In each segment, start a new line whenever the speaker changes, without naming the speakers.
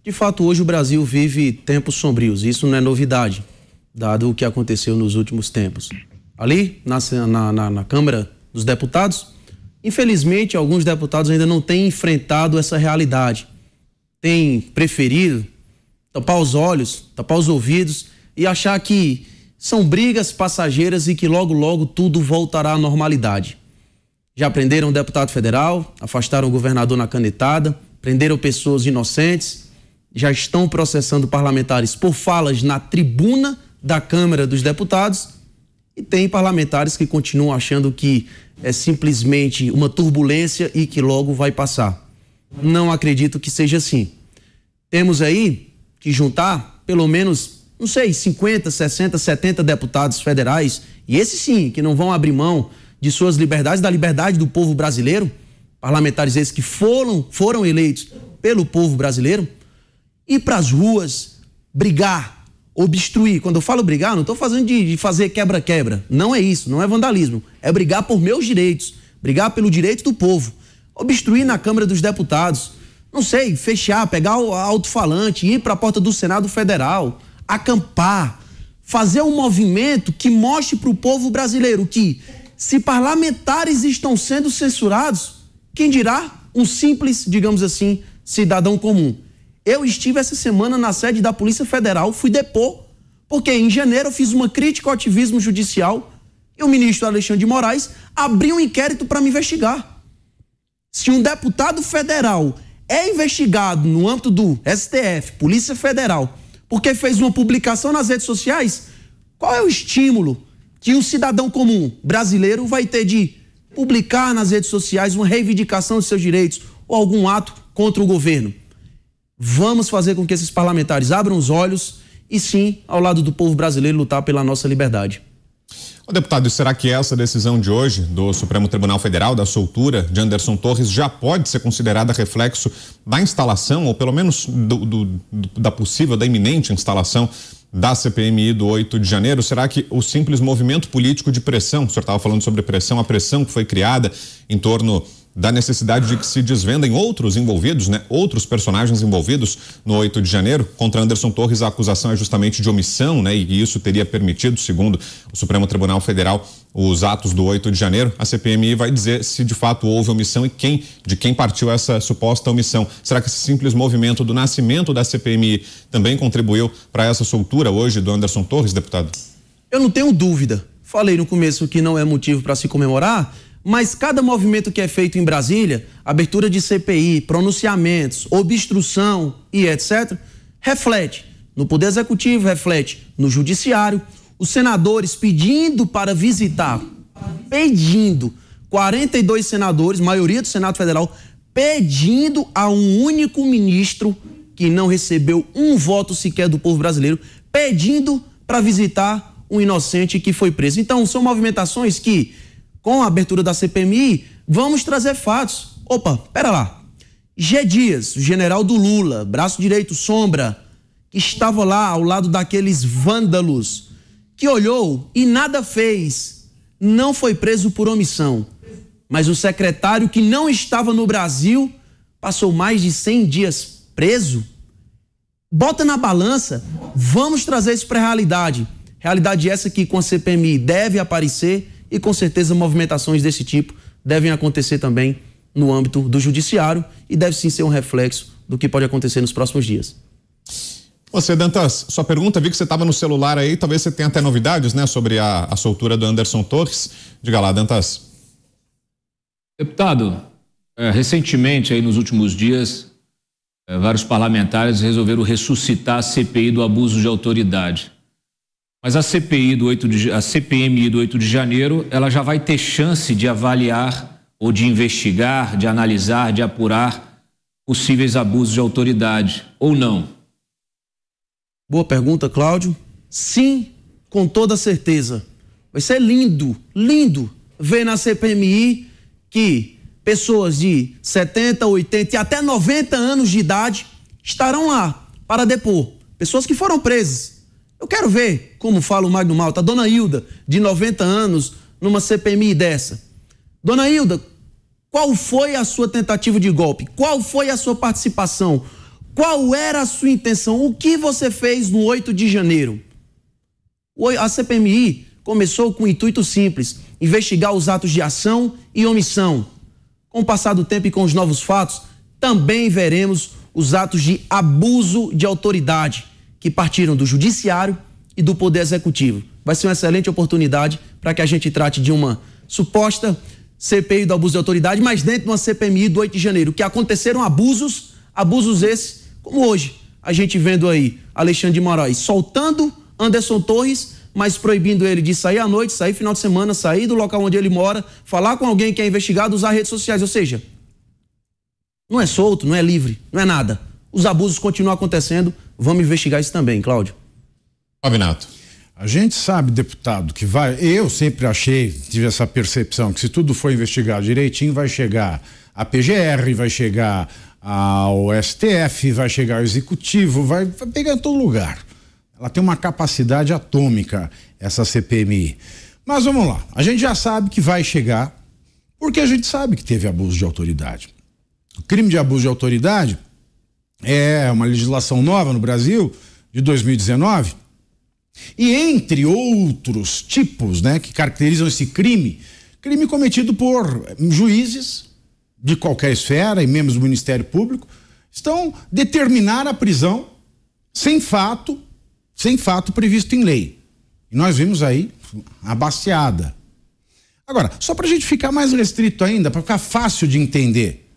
De fato, hoje o Brasil vive tempos sombrios. Isso não é novidade, dado o que aconteceu nos últimos tempos. Ali, na Câmara dos Deputados, infelizmente, alguns deputados ainda não têm enfrentado essa realidade. Têm preferido tapar os olhos, tapar os ouvidos e achar que são brigas passageiras e que logo, logo tudo voltará à normalidade. Já prenderam o deputado federal, afastaram o governador na canetada, prenderam pessoas inocentes, já estão processando parlamentares por falas na tribuna da Câmara dos Deputados e tem parlamentares que continuam achando que é simplesmente uma turbulência e que logo vai passar. Não acredito que seja assim. Temos aí que juntar pelo menos, não sei, 50, 60, 70 deputados federais, e esses sim, que não vão abrir mão de suas liberdades, da liberdade do povo brasileiro, parlamentares esses que foram eleitos pelo povo brasileiro, ir para as ruas, brigar, obstruir. Quando eu falo brigar, não estou fazendo de fazer quebra-quebra. Não é isso, não é vandalismo. É brigar por meus direitos, brigar pelo direito do povo. Obstruir na Câmara dos Deputados, não sei, fechar, pegar o alto-falante, ir para a porta do Senado Federal, acampar, fazer um movimento que mostre para o povo brasileiro que, se parlamentares estão sendo censurados, quem dirá um simples, digamos assim, cidadão comum. Eu estive essa semana na sede da Polícia Federal, fui depor, porque em janeiro eu fiz uma crítica ao ativismo judicial e o ministro Alexandre de Moraes abriu um inquérito para me investigar. Se um deputado federal é investigado no âmbito do STF, Polícia Federal, porque fez uma publicação nas redes sociais, qual é o estímulo que um cidadão comum brasileiro vai ter de publicar nas redes sociais uma reivindicação de seus direitos ou algum ato contra o governo? Vamos fazer com que esses parlamentares abram os olhos e sim, ao lado do povo brasileiro, lutar pela nossa liberdade.
Ô, deputado, será que essa decisão de hoje do Supremo Tribunal Federal, da soltura de Anderson Torres, já pode ser considerada reflexo da instalação, ou pelo menos da iminente instalação da CPMI do 8 de janeiro? Será que o simples movimento político de pressão, o senhor estava falando sobre pressão, a pressão que foi criada em torno da necessidade de que se desvendem outros envolvidos, né? Outros personagens envolvidos no 8 de janeiro. Contra Anderson Torres, a acusação é justamente de omissão, né? E isso teria permitido, segundo o Supremo Tribunal Federal, os atos do 8 de janeiro. A CPMI vai dizer se de fato houve omissão e de quem partiu essa suposta omissão. Será que esse simples movimento do nascimento da CPMI também contribuiu para essa soltura hoje do Anderson Torres, deputado?
Eu não tenho dúvida. Falei no começo que não é motivo para se comemorar, mas cada movimento que é feito em Brasília, abertura de CPI, pronunciamentos, obstrução e etc., reflete no Poder Executivo, reflete no Judiciário, os senadores pedindo para visitar, 42 senadores, maioria do Senado Federal, pedindo a um único ministro que não recebeu um voto sequer do povo brasileiro, pedindo para visitar um inocente que foi preso. Então, são movimentações que, com a abertura da CPMI, vamos trazer fatos. Opa, pera lá. G. Dias, o general do Lula, braço direito, sombra, que estava lá ao lado daqueles vândalos, que olhou e nada fez, não foi preso por omissão. Mas o secretário que não estava no Brasil passou mais de 100 dias preso. Bota na balança, vamos trazer isso para a realidade. Realidade essa que com a CPMI deve aparecer e com certeza movimentações desse tipo devem acontecer também no âmbito do judiciário e deve sim ser um reflexo do que pode acontecer nos próximos dias.
Você, Dantas, sua pergunta, vi que você estava no celular aí, talvez você tenha até novidades, né, sobre a soltura do Anderson Torres. Diga lá, Dantas.
Deputado, recentemente, aí nos últimos dias, vários parlamentares resolveram ressuscitar a CPI do abuso de autoridade. Mas a CPMI do 8 de janeiro, ela já vai ter chance de avaliar ou de investigar, de analisar, de apurar possíveis abusos de autoridade, ou não?
Boa pergunta, Cláudio. Sim, com toda certeza. Vai ser lindo, lindo ver na CPMI que pessoas de 70, 80 e até 90 anos de idade estarão lá para depor. Pessoas que foram presas. Eu quero ver, como fala o Magno Malta, a dona Hilda, de 90 anos, numa CPMI dessa. Dona Hilda, qual foi a sua tentativa de golpe? Qual foi a sua participação? Qual era a sua intenção? O que você fez no 8 de janeiro? A CPMI começou com um intuito simples: investigar os atos de ação e omissão. Com o passar do tempo e com os novos fatos, também veremos os atos de abuso de autoridade que partiram do judiciário e do poder executivo. Vai ser uma excelente oportunidade para que a gente trate de uma suposta CPI do abuso de autoridade, mas dentro de uma CPMI do 8 de janeiro, que aconteceram abusos esses, como hoje, a gente vendo aí Alexandre de Moraes soltando Anderson Torres, mas proibindo ele de sair à noite, sair final de semana, sair do local onde ele mora, falar com alguém que é investigado, usar redes sociais, ou seja, não é solto, não é livre, não é nada. Os abusos continuam acontecendo, vamos investigar isso também, Cláudio.
Pavinato.
A gente sabe, deputado, que eu sempre tive essa percepção que se tudo for investigado direitinho, vai chegar a PGR, vai chegar ao STF, vai chegar ao Executivo, vai pegar em todo lugar. Ela tem uma capacidade atômica, essa CPMI. Mas vamos lá, a gente já sabe que vai chegar, porque a gente sabe que teve abuso de autoridade. O crime de abuso de autoridade é uma legislação nova no Brasil, de 2019, e entre outros tipos, né, que caracterizam esse crime cometido por juízes de qualquer esfera e membros do Ministério Público, estão determinar a prisão sem fato previsto em lei. E nós vimos aí a baseada. Agora, só para a gente ficar mais restrito ainda, para ficar fácil de entender,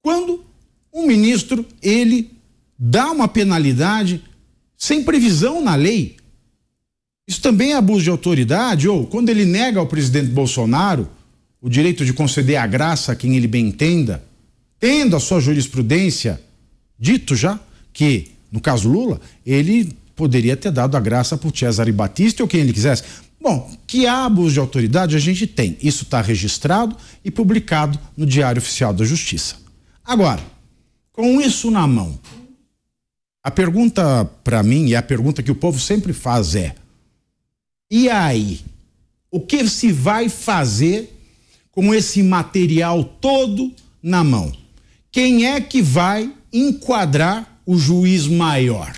quando um ministro, ele dá uma penalidade sem previsão na lei, isso também é abuso de autoridade? Ou quando ele nega ao presidente Bolsonaro o direito de conceder a graça a quem ele bem entenda, tendo a sua jurisprudência dito já que, no caso Lula, ele poderia ter dado a graça por Cesare Battisti ou quem ele quisesse. Bom, que há abuso de autoridade a gente tem. Isso está registrado e publicado no Diário Oficial da Justiça. Agora, com isso na mão, a pergunta para mim, e a pergunta que o povo sempre faz é: e aí? O que se vai fazer com esse material todo na mão? Quem é que vai enquadrar o juiz maior?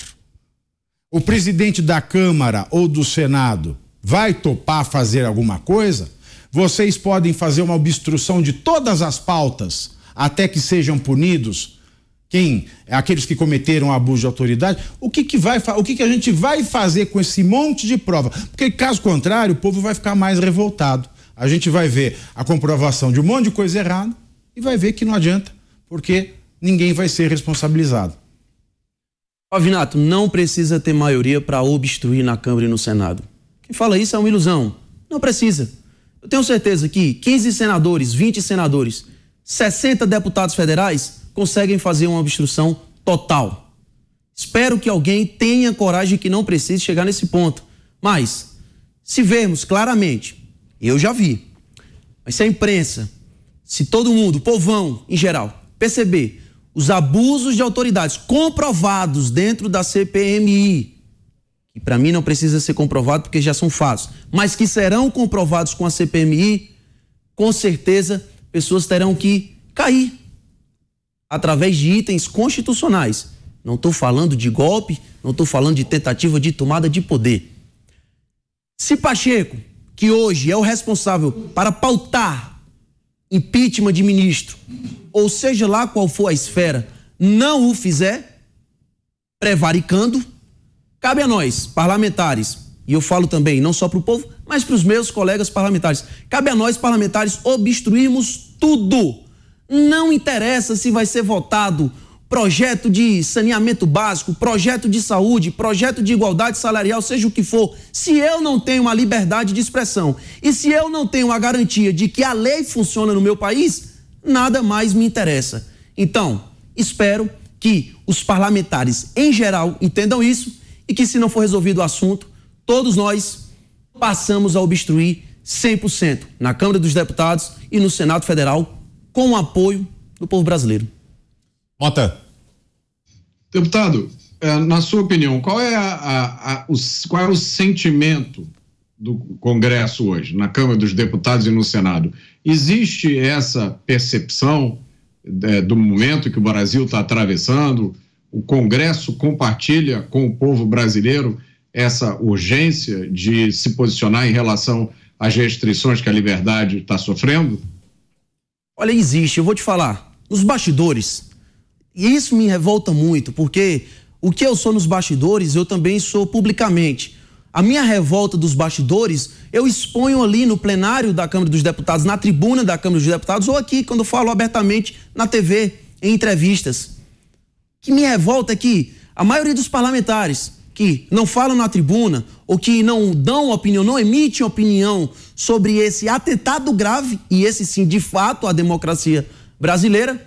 O presidente da Câmara ou do Senado vai topar fazer alguma coisa? Vocês podem fazer uma obstrução de todas as pautas até que sejam punidos aqueles que cometeram abuso de autoridade. O que a gente vai fazer com esse monte de prova? Porque caso contrário, o povo vai ficar mais revoltado. A gente vai ver a comprovação de um monte de coisa errada e vai ver que não adianta, porque ninguém vai ser responsabilizado.
Pavinato, não precisa ter maioria para obstruir na Câmara e no Senado. Quem fala isso é uma ilusão. Não precisa. Eu tenho certeza que 15 senadores, 20 senadores, 60 deputados federais conseguem fazer uma obstrução total. Espero que alguém tenha coragem que não precise chegar nesse ponto. Mas, se vermos claramente, eu já vi, mas se a imprensa, se todo mundo, o povão em geral, perceber os abusos de autoridades comprovados dentro da CPMI, que para mim não precisa ser comprovado porque já são fatos, mas que serão comprovados com a CPMI, com certeza pessoas terão que cair através de itens constitucionais. Não estou falando de golpe, não estou falando de tentativa de tomada de poder. Se Pacheco, que hoje é o responsável para pautar impeachment de ministro, ou seja lá qual for a esfera, não o fizer, prevaricando, cabe a nós, parlamentares, e eu falo também não só para o povo, mas para os meus colegas parlamentares, cabe a nós, parlamentares, obstruirmos tudo. Não interessa se vai ser votado projeto de saneamento básico, projeto de saúde, projeto de igualdade salarial, seja o que for. Se eu não tenho uma liberdade de expressão e se eu não tenho a garantia de que a lei funciona no meu país, nada mais me interessa. Então, espero que os parlamentares em geral entendam isso e que, se não for resolvido o assunto, todos nós passamos a obstruir 100% na Câmara dos Deputados e no Senado Federal, com o apoio do povo brasileiro.
Mota.
Deputado, na sua opinião, qual é o sentimento do Congresso hoje, na Câmara dos Deputados e no Senado? Existe essa percepção do momento que o Brasil está atravessando, O Congresso compartilha com o povo brasileiro essa urgência de se posicionar em relação às restrições que a liberdade está sofrendo?
Olha, existe, eu vou te falar, nos bastidores, e isso me revolta muito, porque o que eu sou nos bastidores, eu também sou publicamente. A minha revolta dos bastidores, eu exponho ali no plenário da Câmara dos Deputados, na tribuna da Câmara dos Deputados, ou aqui, quando eu falo abertamente na TV, em entrevistas. O que me revolta é que a maioria dos parlamentares que não falam na tribuna, ou que não dão opinião, não emitem opinião sobre esse atentado grave, e esse sim, de fato, a democracia brasileira,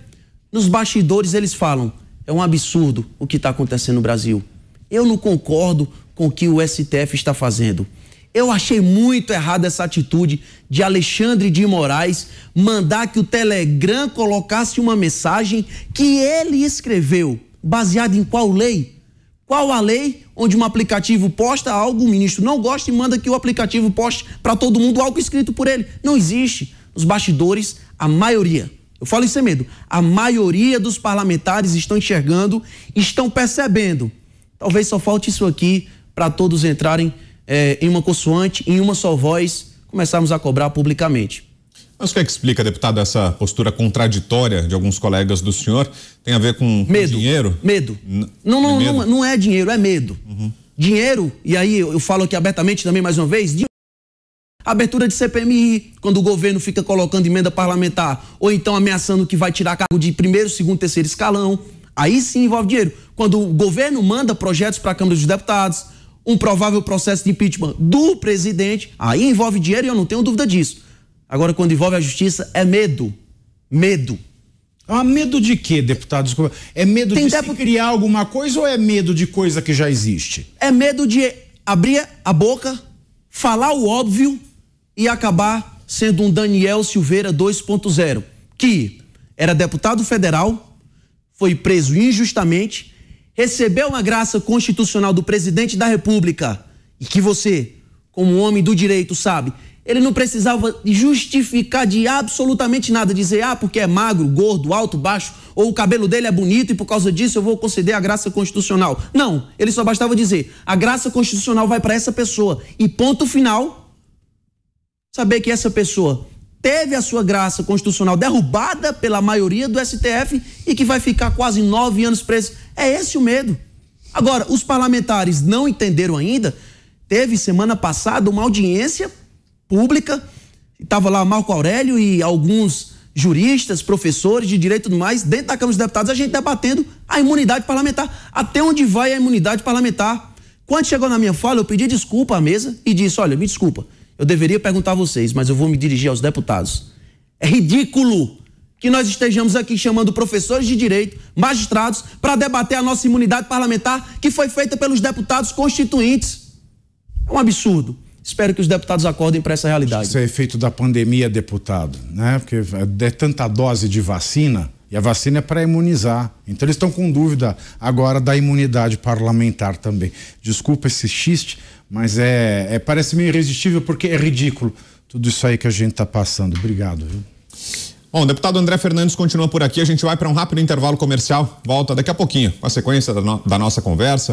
nos bastidores eles falam, é um absurdo o que está acontecendo no Brasil. Eu não concordo com o que o STF está fazendo. Eu achei muito errada essa atitude de Alexandre de Moraes mandar que o Telegram colocasse uma mensagem que ele escreveu, baseada em qual lei? Qual a lei onde um aplicativo posta algo, o ministro não gosta e manda que o aplicativo poste para todo mundo algo escrito por ele? Não existe. Nos bastidores, a maioria, eu falo isso sem medo, a maioria dos parlamentares estão enxergando, estão percebendo. Talvez só falte isso aqui para todos entrarem em uma consoante, em uma só voz, começarmos a cobrar publicamente.
Mas o que é que explica, deputado, essa postura contraditória de alguns colegas do senhor? Tem a ver com
medo,
dinheiro?
Medo. Não é dinheiro, é medo. Uhum. Dinheiro, e aí eu falo aqui abertamente também mais uma vez, abertura de CPMI, quando o governo fica colocando emenda parlamentar, ou então ameaçando que vai tirar cargo de primeiro, segundo, terceiro escalão, aí sim envolve dinheiro. Quando o governo manda projetos para a Câmara dos Deputados, um provável processo de impeachment do presidente, aí envolve dinheiro e eu não tenho dúvida disso. Agora, quando envolve a justiça, é medo. Medo.
Ah, medo de quê, deputado? Desculpa. É medo de se criar alguma coisa ou é medo de coisa que já existe?
É medo de abrir a boca, falar o óbvio e acabar sendo um Daniel Silveira 2.0, que era deputado federal, foi preso injustamente, recebeu uma graça constitucional do presidente da República e que você, como homem do direito, sabe, ele não precisava justificar de absolutamente nada, dizer, porque é magro, gordo, alto, baixo, ou o cabelo dele é bonito e por causa disso eu vou conceder a graça constitucional. Não, ele só bastava dizer, a graça constitucional vai para essa pessoa e ponto final, saber que essa pessoa teve a sua graça constitucional derrubada pela maioria do STF e que vai ficar quase 9 anos preso. É esse o medo. Agora, os parlamentares não entenderam ainda, teve semana passada uma audiência pública, estava lá Marco Aurélio e alguns juristas, professores de direito e tudo mais, dentro da Câmara dos Deputados, a gente debatendo a imunidade parlamentar. Até onde vai a imunidade parlamentar? Quando chegou na minha fala, eu pedi desculpa à mesa e disse, olha, me desculpa, eu deveria perguntar a vocês, mas eu vou me dirigir aos deputados. É ridículo que nós estejamos aqui chamando professores de direito, magistrados, para debater a nossa imunidade parlamentar que foi feita pelos deputados constituintes. É um absurdo. Espero que os deputados acordem para essa realidade.
Isso é efeito da pandemia, deputado, né? Porque é tanta dose de vacina, e a vacina é para imunizar. Então eles estão com dúvida agora da imunidade parlamentar também. Desculpa esse xiste, mas parece meio irresistível porque é ridículo tudo isso aí que a gente está passando. Obrigado, viu?
Bom, o deputado André Fernandes continua por aqui, a gente vai para um rápido intervalo comercial, volta daqui a pouquinho com a sequência da nossa conversa.